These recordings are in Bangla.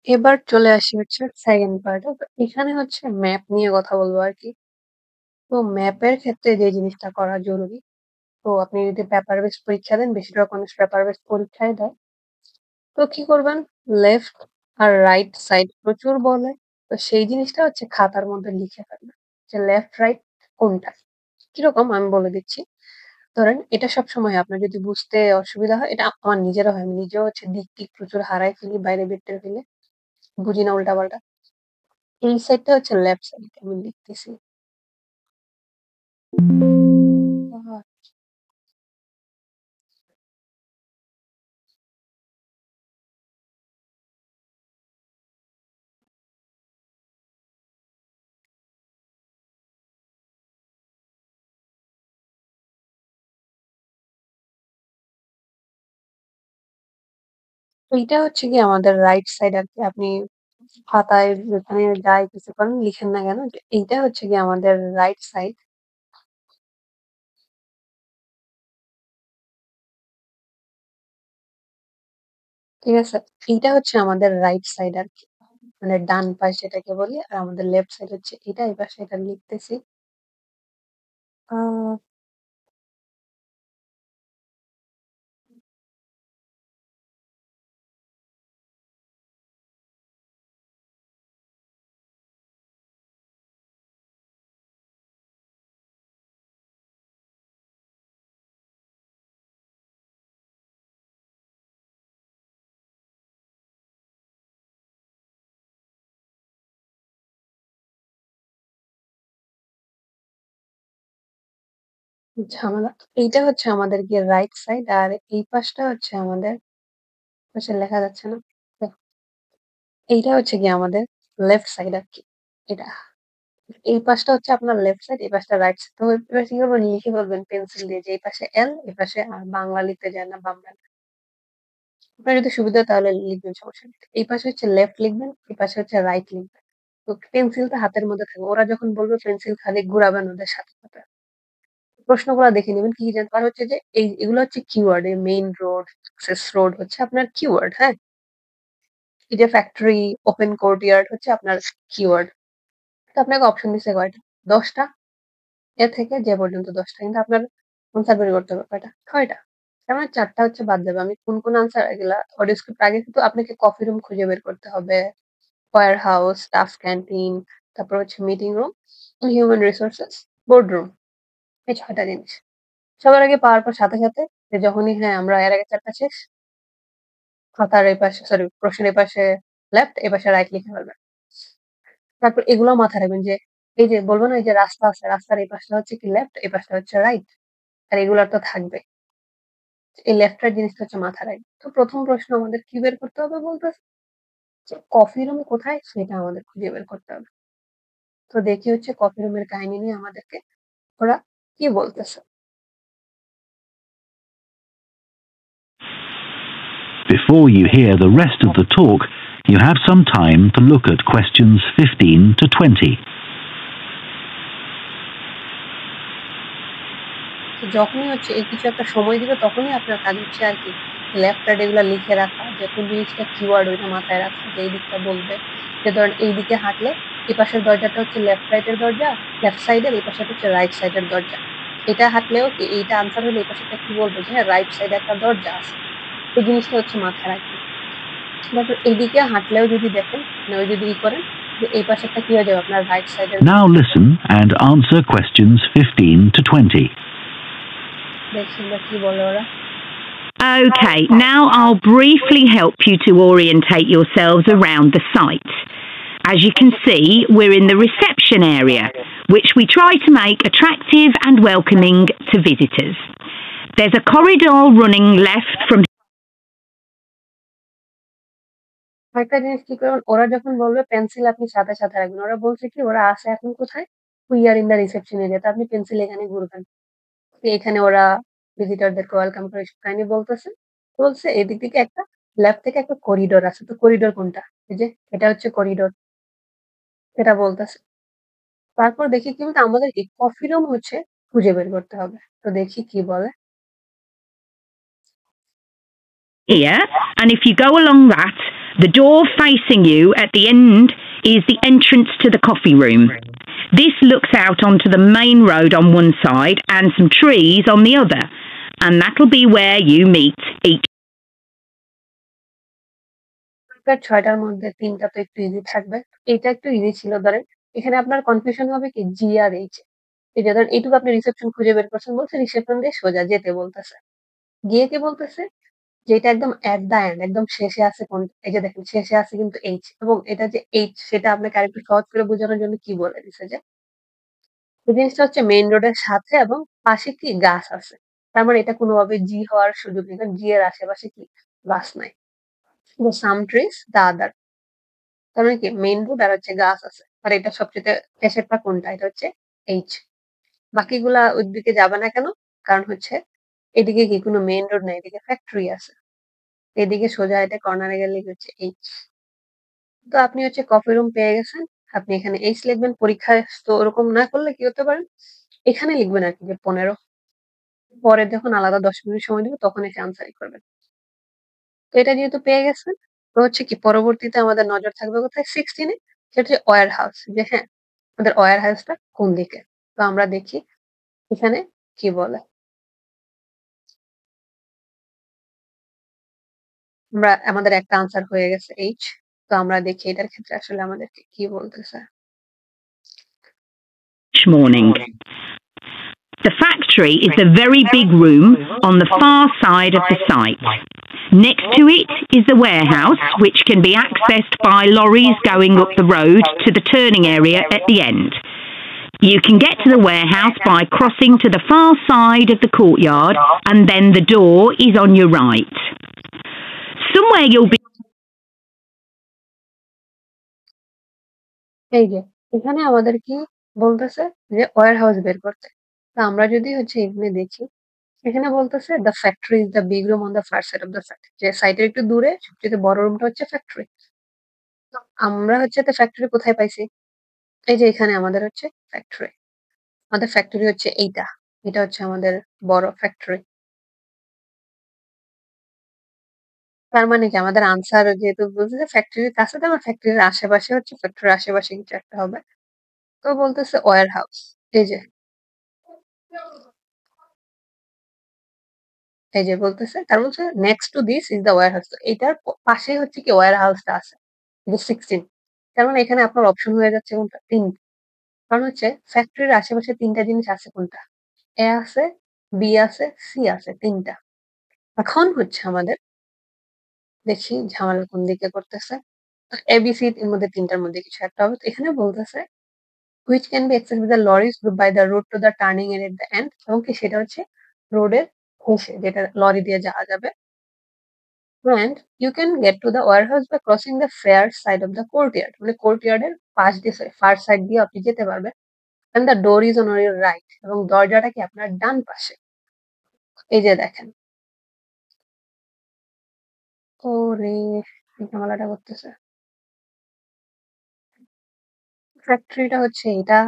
এবার চলে আসি হচ্ছে সেকেন্ড পার্টে। তো এখানে হচ্ছে ম্যাপ নিয়ে কথা বলবো আরকি। তো ম্যাপের ক্ষেত্রে যে জিনিসটা করা জরুরি, তো আপনি যদি পেপার বেস পরীক্ষা দেন, বেশিরভাগ মানুষ পেপার বেস পরীক্ষায় দেয়। তো কি করবেন? লেফট আর রাইট সাইড প্রচুর বলে। তো সেই জিনিসটা হচ্ছে খাতার মধ্যে লিখে ফেলবেন। যে লেফট রাইট কোনটা? কিরকম আমি বলে দিচ্ছি। ধরেন এটা সবসময় হয়। আপনার যদি বুঝতে অসুবিধা হয়, এটা আমার নিজেরও হয়। আমি নিজেও হচ্ছে দিক-টিক প্রচুর হারায় ফেলি, বাইরে বের-টের ফেলে। বুঝি না উল্টাপাল্টা। এই সাইডটা হচ্ছে লেফট সাইড আমি লিখতেছি। আহ, এইটা হচ্ছে কি আমাদের রাইট সাইড আরকি। আপনি খাতায় যেখানে যাই কিছু করেন লিখেন না কেন যে এইটা হচ্ছে কি আমাদের রাইট সাইড। ঠিক আছে? এইটা হচ্ছে আমাদের রাইট সাইড আরকি। মানে ডান পাশ যেটাকে বলি। আর আমাদের লেফট সাইড হচ্ছে এটা। এই পাশে এটা লিখতেছি। আ ঝামেলা। এইটা হচ্ছে আমাদের গিয়ে রাইট সাইড আর এই পাশটা হচ্ছে আমাদের পাশে লেখা যাচ্ছে না। দেখো, এইটা হচ্ছে গিয়ে আমাদের লেফট সাইড আরকি। এটা। এই পাশটা হচ্ছে আপনার লেফট সাইড, এই পাশটা রাইট সাইড। তো এবার কি করবেন? লিখে ফেলবেন পেন্সিল দিয়ে যে এই পাশে এল, এই পাশে আর বাংলা লিখতে যায় না বাংলা। আপনার যদি সুবিধা হয় তাহলে লিখবেন, সমস্যা নেই। এই পাশে হচ্ছে লেফট লিখবেন, এই পাশে হচ্ছে রাইট লিখবেন। তো পেন্সিলটা হাতের মধ্যে থাকবে। ওরা যখন বলবে পেন্সিল খালি ঘুরাবেন ওদের সাথে সাথে। প্রশ্নগুলো দেখে নেবেন কি কি জানেন। আর হচ্ছে যে এগুলো হচ্ছে কিওয়ার্ড। এই মেইন রোড, অ্যাক্সেস রোড হচ্ছে আপনার কিওয়ার্ড, হ্যাঁ? এই যে ফ্যাক্টরি, ওপেন কোর্টইয়ার্ড হচ্ছে আপনার কিওয়ার্ড। তো আপনাকে অপশন দিছে কয়টা? ১০ টা। এ থেকে যে পর্যন্ত ১০ টা। কিন্তু আপনার আনসার বের করতে হবে কয়টা? ৬ টা। তার মানে ৪ টা হচ্ছে বাদ যাবে। আমি কোন আনসার এগুলা অডিও স্ক্রিপ্ট আগে কিন্তু আপনাকে কফি রুম খুঁজে বের করতে হবে, ওয়্যার হাউস, স্টাফ ক্যান্টিন, তারপর হচ্ছে meeting room, human resources, board room. এই ৬ টা জিনিস। সবার আগে পাওয়ার পর সাথে সাথে যে যখনই হ্যাঁ, আমরা এর আগে ৪ টা শেষ, খাতার এই পাশে সরি প্রশ্নের এপাশে লেফট, এপাশে রাইট লিখে ফেলবেন। তারপর এগুলাও মাথায় রাখবেন যে এই যে বলব না এই যে রাস্তা আছে, রাস্তার এই পাশটা হচ্ছে কি লেফট, এই পাশটা হচ্ছে রাইট। আর এগুলার তো থাকবে। এই লেফট রাইট জিনিসটা হচ্ছে মাথায় রাখবেন। তো ১ম প্রশ্ন আমাদের কি বের করতে হবে বলতেছে যে কফি রুম কোথায় সেটা আমাদের খুঁজে বের করতে হবে। তো দেখি হচ্ছে কফি রুমের কাহিনী নিয়ে আমাদেরকে ওরা কি বলতেছে। Before you hear the rest of the talk, you have some time to look at questions 15 to 20. তো যখনই হচ্ছে এই কিছু একটা সময় দিবে তখনই আপনার কাজ হচ্ছে আরকি লেফট রাইট এগুলা লিখে রাখা যে কোন জিনিসটা কিওয়ার্ড ওইটা মাথায় রাখা যে এই দিকটা বলবে। যে ধরেন এই দিকে হাঁটলে এই পাশের দরজাটা হচ্ছে লেফট রাইট এর দরজা, লেফট সাইডের এই পাশটা হচ্ছে রাইট সাইডের দরজা। এটা হাঁটলেও কি এইটা আনসার হলে এই পাশেরটা কি বলবে যে হ্যাঁ রাইট সাইডে একটা দরজা আছে। এই জিনিসটা হচ্ছে মাথায় রাখবেন। তারপর এইদিকে হাঁটলেও যদি দেখেন মানে ওই যদি করেন যে এই পাশেরটা কি হয়ে যাবে আপনার রাইট সাইডের Now listen and answer questions 15 to 20. দেখছেন বা কি বলে ওরা। Okay, now I'll briefly help you to orientate yourselves around the site. As you can see, we're in the reception area, which we try to make attractive and welcoming to visitors. There's a corridor running left from আরেকটা জিনিস কি করবেন, ওরা যখন বলবে পেন্সিল আপনি সাথে সাথে রাখবেন। ওরা বলছে কি ওরা আছে এখন কোথায়? We are in the reception area. তো আপনি পেন্সিল এখানে ঘুরবেন। তো এখানে ওরা ভিজিটরদেরকে ওয়েলকাম করে এসব কাহিনী বলতেছে। বলছে এদিক থেকে একটা লেফট থেকে একটা করিডোর আছে। তো করিডোর কোনটা? এই যে এটা হচ্ছে করিডোর। এটা বলতেছে। তারপর দেখি কি বলতে আমাদের এই কফি রুম হচ্ছে খুঁজে বের করতে হবে। তো দেখি কি বলে। here, and if you go along that, The door facing you at the end is the entrance to the coffee room. This looks out onto the main road on one side and some trees on the other, and that'll be where you meet each. আপনার ৬টার মধ্যে ৩টা তো একটু ইজি থাকবে। এটা একটু ইজি ছিল ধরেন। এখানে আপনার কনফিউশন হবে কি জি আর এইচ। এই যে ধরেন এইটুকু আপনি রিসেপশন খুঁজে বের করছেন বলছে রিসেপশন দিয়ে সোজা যেতে বলতেছে। গিয়ে কি বলতেছে যে এটা একদম এট দ্য এন্ড একদম শেষে আছে কোন এই যে দেখেন শেষে আছে কিন্তু এইচ এবং এটা যে এইচ সেটা আপনাকে আরেকটু সহজ করে বোঝানোর জন্য কি বলে দিছে যে এই জিনিসটা হচ্ছে মেইন রোডের সাথে এবং পাশে কি গাছ আছে। তার মানে এটা কোনোভাবে জি হওয়ার সুযোগ নেই। কারণ জি এর আশেপাশে কি গাছ নাই। The some trees, the other. তার মানে কি মেইন রোড আর হচ্ছে গাছ আছে। আর এটা সবচেয়ে শেষেরটা কোনটা? এটা হচ্ছে এইচ। বাকিগুলা ওইদিকে যাবে না কেন? কারণ হচ্ছে এদিকে কি কোনো মেইন রোড নাই, এদিকে ফ্যাক্টরি আছে। এদিকে সোজা এটা কর্নারে গেলে হচ্ছে এইচ। তো আপনি হচ্ছে কফি রুম পেয়ে গেছেন। আপনি এখানে এইচ লিখবেন। পরীক্ষায় তো ওরকম না করলে কি হতে পারে? এখানে লিখবেন আরকি যে 15 পরে যখন আলাদা ১০ মিনিট সময় দিবে তখন এসে আনসারই করবেন। তো এটা যেহেতু পেয়ে গেছেন, তো হচ্ছে কি পরবর্তীতে আমাদের নজর থাকবে কোথায়? 16 এ সেটা হচ্ছে ওয়্যার হাউস। যে হ্যাঁ, আমাদের ওয়্যার হাউসটা কোন দিকে? তো আমরা দেখি এখানে কি বলে। আমাদের একটা আনসার হয়ে গেছে এইচ। তো আমরা দেখি এটার ক্ষেত্রে আসলে আমাদেরকে কি বলতেছে। Morning. The factory is the very big room on the far side of the site. Next to it is the warehouse, which can be accessed by lorries going up the road to the turning area at the end. You can get to the warehouse by crossing to the far side of the courtyard, and then the door is on your right. Somewhere you'll be... এই যে এখানে আমাদের কি বলতেছে যে ওয়্যার হাউস বের করতে। তো আমরা যদি হচ্ছে এখানে দেখি এখানে বলতেছে the factory is the big room on the first side of the site. যে সাইটের একটু দূরে সবচেয়ে বড় রুমটা হচ্ছে ফ্যাক্টরি। তো আমরা হচ্ছে তো ফ্যাক্টরি কোথায় পাইছি? এই যে এখানে আমাদের হচ্ছে ফ্যাক্টরি। আমাদের ফ্যাক্টরি হচ্ছে এইটা। এটা হচ্ছে আমাদের বড় ফ্যাক্টরি। তার মানে কি আমাদের আনসার যেহেতু বলছে যে ফ্যাক্টরির কাছে তো আমার ফ্যাক্টরির আশেপাশে হচ্ছে ফ্যাক্টরির আশেপাশে কিছু একটা হবে। তো বলতেছে ওয়্যার হাউস। এই যে এই যে বলতেছে তার বলছে next to this is the warehouse. তো এটার পাশেই হচ্ছে কি ওয়্যার হাউসটা আছে। এই যে 16। তার মানে এখানে আপনার অপশন হয়ে যাচ্ছে কোনটা? ৩। কারণ হচ্ছে ফ্যাক্টরির আশেপাশে ৩টা জিনিস আছে কোনটা? এ আছে, বি আছে, সি আছে ৩টা। এখন হচ্ছে আমাদের দেখি ঝামেলা কোন দিকে করতেছে। এবিসি এর মধ্যে ৩টার মধ্যে কিছু একটা হবে। তো এখানে বলতেছে which can be accessed with the lorries by the road to the turning area at the end এবং কি সেটা হচ্ছে রোডের শেষে যেটা লরি দিয়ে যাওয়া যাবে। And you can get to the warehouse by crossing the fair side of the courtyard মানে কোর্টইয়ার্ডের পাশ দিয়ে ফার সাইড দিয়ে আপনি যেতে পারবেন। and the door is on your right এবং দরজাটা কি আপনার ডান পাশে। এই যে দেখেন। ওরে এই ঝামেলাটা করতেছে। ফ্যাক্টরিটা হচ্ছে এটা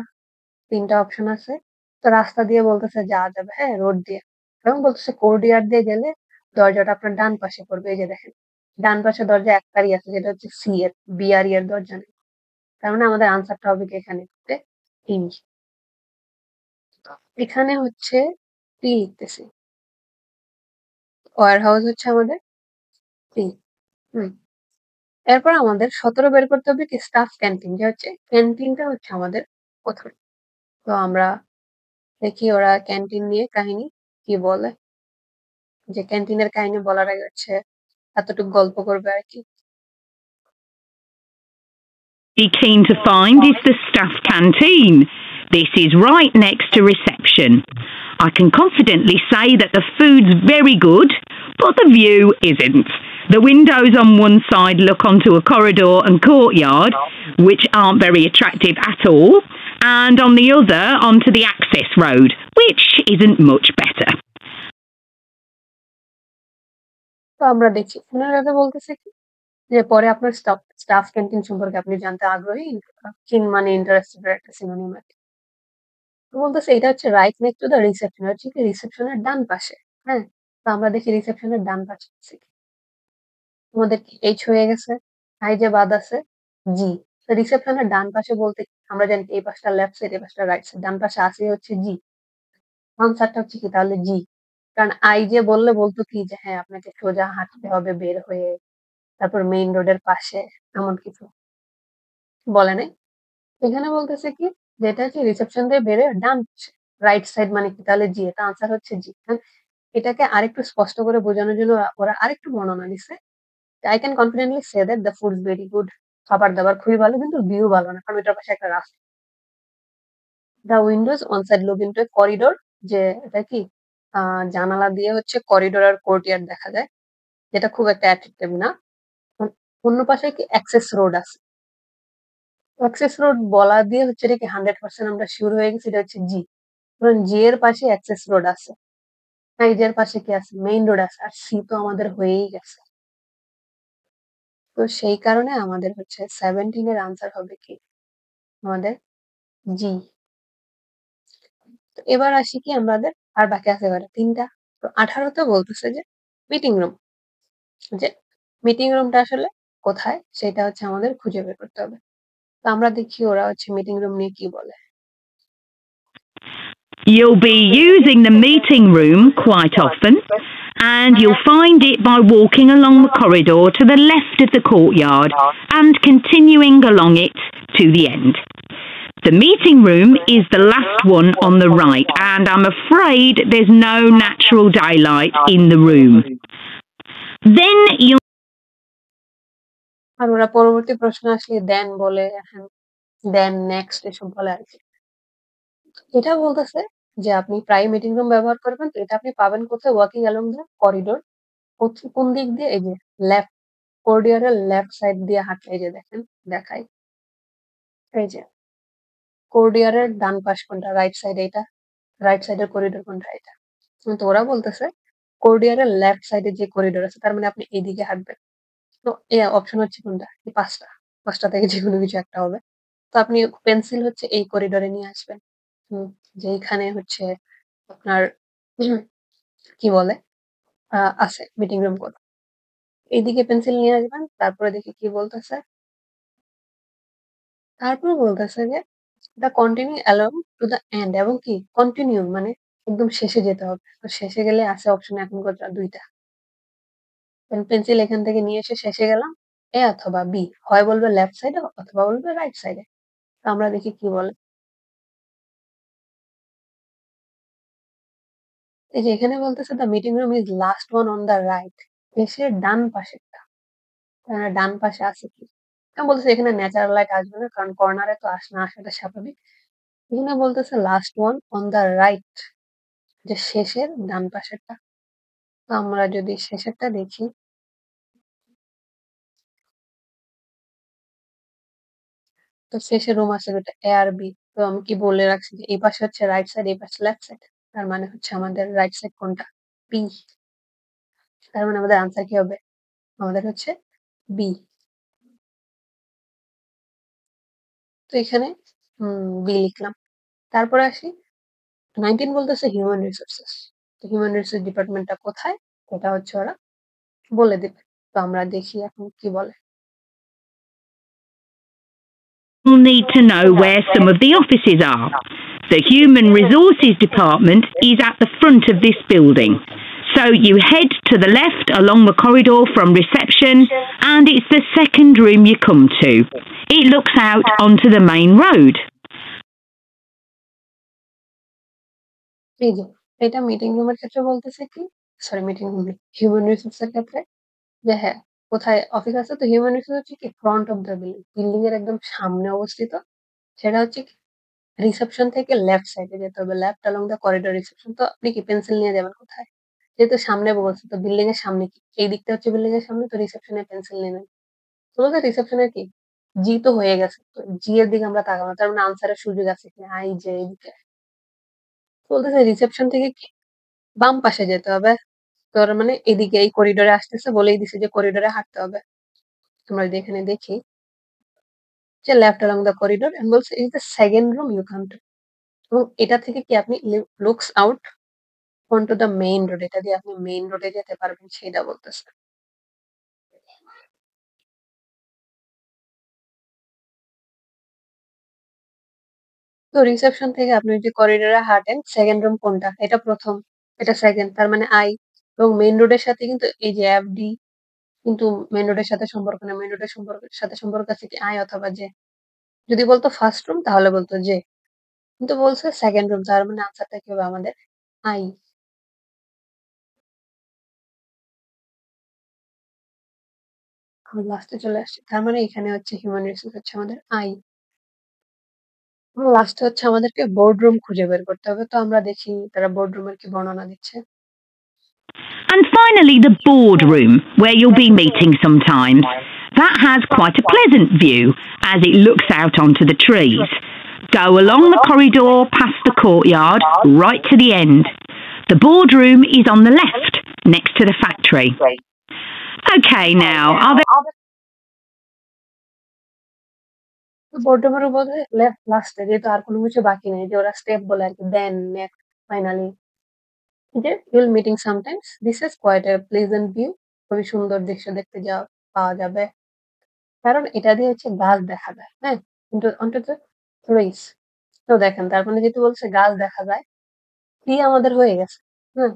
৩টা অপশন আছে। তো রাস্তা দিয়ে বলতেছে যাওয়া যাবে, হ্যাঁ? রোড দিয়ে। এবং বলতেছে কোর্টইয়ার্ড দিয়ে গেলে দরজাটা আপনার ডান পাশে পড়বে। এই যে দেখেন। ডান পাশে দরজা একটারই আছে যেটা হচ্ছে সি এর, বি আর ই এর দরজা নেই। তার মানে আমাদের আনসারটা হবে কি এখানে ই। এখানে হচ্ছে পি লিখতেছি। ওয়্যার হাউস হচ্ছে আমাদের পি। হুম। এরপর আমাদের ১৭ বের করতে হবে কি স্টাফ ক্যান্টিন যে হচ্ছে ক্যান্টিনটা হচ্ছে আমাদের কোথায়। তো আমরা দেখি ওরা ক্যান্টিন নিয়ে কাহিনী কি বলে। যে ক্যান্টিনের কাহিনী বলার আগে হচ্ছে এতটুকু গল্প করবে আরকি। Be keen to find is the staff canteen. This is right next to reception. I can confidently say that the food's very good, but the view isn't. The windows on one side look onto a corridor and courtyard, which aren't very attractive at all, and on the other onto the access road, which isn't much better. তো আমরা দেখি ওনারা বলতেছে কি যে পরে আপনার স্টাফ ক্যান্টিন সম্পর্কে আপনি জানতে আগ্রহী মানে ইন্টারেস্টেড একটা সিনোনিম আর কি। তো বলতেছে এটা হচ্ছে right next to the reception হচ্ছে কি রিসেপশনের ডান পাশে। হ্যাঁ? তো আমরা দেখি রিসেপশনের ডান পাশে আছে কি। আমাদের কি এইচ হয়ে গেছে। আই যে বাদ আছে জি। তো রিসেপশনের ডান পাশে বলতে আমরা জানি এই পাশটা লেফট সাইড, এই পাশটা রাইট সাইড। ডান পাশে আছে হচ্ছে জি। আনসারটা হচ্ছে কি তাহলে জি। কারণ আই যে বললে বলতো কি যে হ্যাঁ আপনাকে সোজা হাঁটতে হবে বের হয়ে, তারপর মেইন রোডের পাশে, এমন কিছু বলে নাই। এখানে বলতেছে কি যেটা হচ্ছে রিসেপশন দিয়ে বের হয়ে ডান পাশে, রাইট সাইড মানে কি তাহলে জি। এটা আনসার হচ্ছে জি। হ্যাঁ, এটাকে আরেকটু স্পষ্ট করে বোঝানোর জন্য ওরা আরেকটু বর্ণনা দিছে। I can confidently say that the food is very good. খাবার-দাবার খুবই ভালো কিন্তু ভিউ ভালো না। কারণ ওইটার পাশে একটা রাস্তা। The windows on side look into a corridor যে এটা কি জানালা দিয়ে হচ্ছে করিডোর আর কোর্টইয়ার্ড দেখা যায়। যেটা খুব একটা অ্যাট্রাকটিভ না। অন্য পাশে কি অ্যাক্সেস রোড আছে। অ্যাক্সেস রোড বলা দিয়ে হচ্ছে এটা কি 100% আমরা সিউর হয়ে গেছি এটা হচ্ছে জি। কারণ জি এর পাশে অ্যাক্সেস রোড আছে। এই যে এর পাশে কি আছে? মেইন রোড আছে। আর সি তো আমাদের হয়েই গেছে। তো সেই কারণে আমাদের হচ্ছে 17 এর আনসার হবে কি? আমাদের জি। তো এবার আসি কি আমাদের আর বাকি আছে এবারে ৩ টা। তো 18 তে বলতেছে যে মিটিং রুম। যে মিটিং রুমটা আসলে কোথায় সেটা হচ্ছে আমাদের খুঁজে বের করতে হবে। তো আমরা দেখি ওরা হচ্ছে মিটিং রুম নিয়ে কি বলে। You'll be using the meeting room quite often, and you'll find it by walking along the corridor to the left of the courtyard and continuing along it to the end. The meeting room is the last one on the right, and I'm afraid there's no natural daylight in the room. Then you'll আর ওরা পরবর্তী প্রশ্ন আসলে দেন বলে, দেন নেক্সট এসব বলে আর কি। এটা বলতেছে যে আপনি প্রায় মিটিং রুম ব্যবহার করবেন, তো এটা আপনি পাবেন কোথায়? Walking along the corridor. কোন দিক দিয়ে? এই যে লেফট, করিডোরের লেফট সাইড দিয়ে হাঁটলে এই যে দেখেন দেখাই, এই যে করিডোরের ডান পাশ কোনটা? রাইট সাইড এটা। রাইট সাইডের করিডোর কোনটা? এটা। তো ওরা বলতেছে করিডোরের লেফট সাইডে যে করিডোর আছে তার মানে আপনি এইদিকে হাঁটবেন। তো এই অপশন হচ্ছে কোনটা? এই 5টা। 5টা থেকে যেকোনো কিছু একটা হবে। তো আপনি পেন্সিল হচ্ছে এই করিডোরে নিয়ে আসবেন। যেইখানে হচ্ছে আপনার কি বলে আছে মিটিং রুম কোড। এইদিকে পেন্সিল নিয়ে আসবেন। তারপরে দেখি কি বলতেছে। তারপর বলতেছে যে the continue along to the end এবং কি কন্টিনিউ মানে একদম শেষে যেতে হবে। তো শেষে গেলে আছে অপশন এখন কয়টা? 2টা। পেন্সিল এখান থেকে নিয়ে এসে শেষে গেলাম এ অথবা বি। হয় বলবে লেফট সাইডে অথবা বলবে রাইট সাইডে। তো আমরা দেখি কি বলে। এই যে এখানে বলতেছে the meeting room is last one on the right. শেষের ডান পাশেরটা। ডান পাশে আছে কি? বলতেছে এখানে ন্যাচারাল লাইট আসবে না কারণ কর্নারে তো না আসাটা স্বাভাবিক। এখানে বলতেছে last one on the right, যে শেষের ডান পাশেরটা। তো আমরা যদি শেষেরটা দেখি, তো শেষের রুম আছে দুটো এ আর বি। তো আমি কি বলে রাখছি যে এই পাশে হচ্ছে রাইট সাইড, এই পাশে লেফট সাইড। তার মানে হচ্ছে আমাদের রাইট সাইড কোনটা? বি। তার মানে আমাদের আনসার কি হবে? আমাদের হচ্ছে বি। তো এখানে বি লিখলাম। তারপরে আসি 19 বলতেছে হিউম্যান রিসোর্সেস। তো হিউম্যান রিসোর্স ডিপার্টমেন্টটা কোথায়? এটা হচ্ছে ওরা বলে দিবে। তো আমরা দেখি এখন কি বলে। You'll need to know where some of the offices are. The Human Resources Department is at the front of this building. So you head to the left along the corridor from reception, and it's the second room you come to. It looks out onto the main road. এই যে এটা মিটিং রুমের ক্ষেত্রে বলতেছে কি, sorry meeting room human resource এর ক্ষেত্রে যে হ্যাঁ কোথায় অফিস আছে। তো হিউম্যান রিসোর্স হচ্ছে কি front of the building, building এর একদম সামনে অবস্থিত। সেটা হচ্ছে কি রিসেপশন থেকে লেফট সাইডে যেতে হবে, left along the corridor reception. তো আপনি কি পেন্সিল নিয়ে যাবেন কোথায়? যেহেতু সামনে বলছে তো বিল্ডিং এর সামনে কি এই দিকটা হচ্ছে বিল্ডিং এর সামনে, তো রিসেপশনে পেন্সিল নেবেন। তো বলতে রিসেপশনের কি জি তো হয়ে গেছে, তো জি এর দিকে আমরা তাকাবো, তার মানে আনসারের সুযোগ আছে কি আই যে এইদিকে। বলতেছে রিসেপশন থেকে কি বাম পাশে যেতে হবে। তোর মানে এদিকে এই করিডোরে আসতেছে বলেই দিছে যে করিডোরে হাঁটতে হবে। আমরা যদি এখানে দেখি যে left along the corridor end বলছে is the second room you come to. এবং এটা থেকে কি আপনি looks out onto the main road, এটা দিয়ে আপনি মেইন রোডে যেতে পারবেন সেটা বলতেছে। তো রিসেপশন থেকে আপনি যদি করিডোরে হাঁটেন, সেকেন্ড রুম কোনটা? এটা প্রথম, এটা সেকেন্ড, তার মানে আই। এবং মেইন রোডের সাথে কিন্তু এই যে এফডি কিন্তু মেইন রোডের সাথে সম্পর্ক না, মেইন রোডের সাথে সম্পর্ক আছে কি আই অথবা জে। যদি বলতো ফার্স্ট রুম তাহলে বলতো জে, কিন্তু বলছে সেকেন্ড রুম, তার মানে আনসারটা কি হবে আমাদের? আই। লাস্টে চলে আসছে, তার মানে এখানে হচ্ছে হিউম্যান রিসোর্স হচ্ছে আমাদের আই। লাস্টে হচ্ছে আমাদেরকে বোর্ড রুম খুঁজে বের করতে হবে। তো আমরা দেখি তারা বোর্ড রুমের কি বর্ণনা দিচ্ছে। And finally, the boardroom, where you'll be meeting sometimes. That has quite a pleasant view as it looks out onto the trees. Go along the corridor past the courtyard, right to the end. The boardroom is on the left, next to the factory. Okay, now, are there... board রুমের উপর লেফট লাস্টে, যেহেতু আর কোনো কিছু বাকি নেই, যে ওরা স্টেপ বলে আর কি, দেন নেক্সট ফাইনালি যে you'll meeting sometimes, this is quite a pleasant view. খুবই সুন্দর দৃশ্য দেখতে পাওয়া যাবে, কারণ এটা দিয়ে হচ্ছে গাছ দেখা যায়, হ্যাঁ, কিন্তু অন্তত ট্রিস। তো দেখেন, তার মানে যেহেতু বলছে গাছ দেখা যায়, কি আমাদের হয়ে গেছে, হ্যাঁ,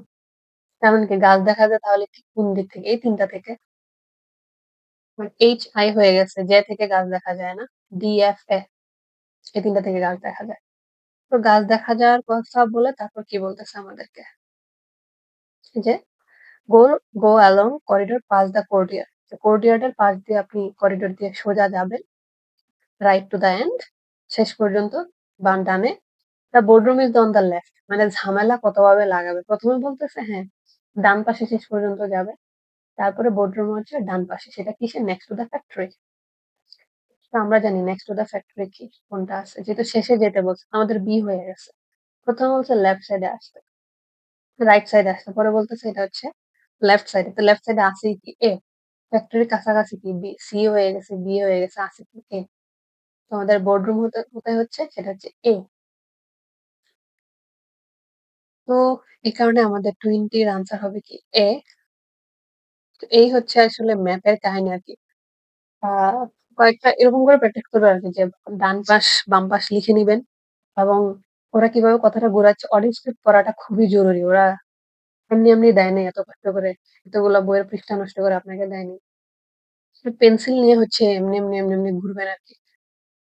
কারণ কি গাছ দেখা যায়, তাহলে ঠিক কোন দিক থেকে? এই তিনটা থেকে। এইচ আই হয়ে গেছে, যে থেকে গাছ দেখা যায় না, ডি এফ এ, এই তিনটা থেকে গাছ দেখা যায়। তো গাছ দেখা যাওয়ার কথা বলে তারপর কি বলতেছে আমাদেরকে, যে go go along corridor pass the courtyard, কোর্টিয়ার্ডের পাশ দিয়ে আপনি করিডোর দিয়ে সোজা যাবেন, রাইট টু দ্য এন্ড, শেষ পর্যন্ত বাম ডানে। The boardroom is on the left, মানে ঝামেলা কতভাবে লাগাবে। প্রথমে বলতেছে হ্যাঁ ডান পাশে শেষ পর্যন্ত যাবে, তারপরে বোর্ডরুম হচ্ছে ডান পাশে, সেটা কিসে? Next to the factory. তো আমরা জানি নেক্সট টু দ্য ফ্যাক্টরি কি কোনটা আছে, যেহেতু শেষে যেতে বলছে, আমাদের বি হয়ে গেছে। প্রথমে বলছে লেফট সাইডে আসতে, রাইট সাইডে আসতে, পরে বলতেছে এটা হচ্ছে লেফট সাইডে। তো লেফট সাইডে আছে কি? এ। ফ্যাক্টরির কাছাকাছি কি? বি। সি হয়ে গেছে, বি হয়ে গেছে, আছে কি? এ। তো আমাদের বোর্ডরুম কোথায় হচ্ছে? সেটা হচ্ছে এ। তো এই কারণে আমাদের 20 এর আনসার হবে কি? এ। তো এই হচ্ছে আসলে ম্যাপের কাহিনী আরকি। কয়েকটা এরকম করে প্র্যাকটিস করবে আরকি, যে ডান পাশ, বাম পাশ লিখে নিবেন, এবং ওরা কিভাবে কথাটা ঘোরাচ্ছে, অডিও স্ক্রিপ্ট করাটা খুবই জরুরি। ওরা এমনি, এমনি দেয় নাই এত কষ্ট করে, এতগুলা বইয়ের পৃষ্ঠা নষ্ট করে আপনাকে দেয়নি। পেন্সিল নিয়ে হচ্ছে এমনি, এমনি, এমনি, এমনি ঘুরবেন আরকি।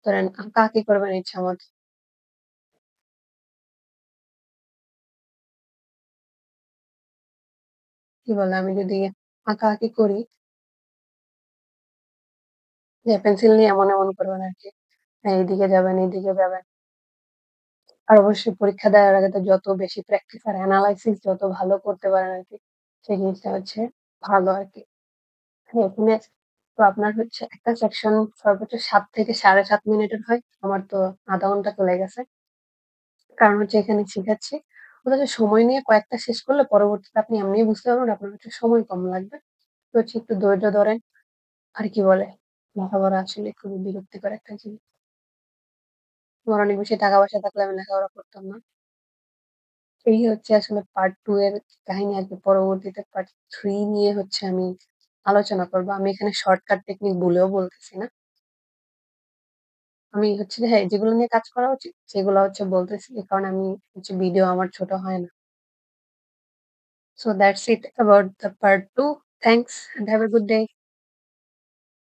ধরেন আঁকাআঁকি করবেন ইচ্ছা মতো। কি বলে, আমি যদি আঁকাআঁকি করি, যে পেন্সিল নিয়ে এমন, এমন করবেন আরকি। হ্যাঁ, এইদিকে যাবেন, এইদিকে যাবেন। আর অবশ্যই পরীক্ষা দেওয়ার আগে তো যত বেশি প্র্যাকটিস আর এনালাইসিস যত ভালো করতে পারেন আরকি, সেই জিনিসটা হচ্ছে ভালো আরকি। হ্যাঁ, এখানে তো আপনার হচ্ছে একটা সেকশন সর্বোচ্চ ৭ থেকে ৭.৫ মিনিটের হয়। আমার তো ০.৫ ঘন্টা চলে গেছে। কারণ হচ্ছে এখানে শিখাচ্ছি। ওটা হচ্ছে সময় নিয়ে কয়েকটা শেষ করলে পরবর্তীতে আপনি এমনিই বুঝতে পারবেন, আপনার হচ্ছে সময় কম লাগবে। তো হচ্ছে একটু ধৈর্য ধরেন। আর কি বলে, লেখাপড়া আসলে খুবই বিরক্তিকর একটা জিনিস। আমার অনেক বেশি টাকা-পয়সা থাকলে আমি লেখাপড়া করতাম না। এই হচ্ছে আসলে পার্ট 2 এর কাহিনী আরকি। পরবর্তীতে পার্ট 3 নিয়ে হচ্ছে আমি আলোচনা করব। আমি এখানে শর্টকাট টেকনিক বলেও বলতেছি না। আমি হচ্ছে যে হ্যাঁ, যেগুলো নিয়ে কাজ করা উচিত সেগুলো হচ্ছে বলতেছি। কারণ আমি হচ্ছে ভিডিও আমার ছোট হয় না। So that's it about the part 2. Thanks and have a good day.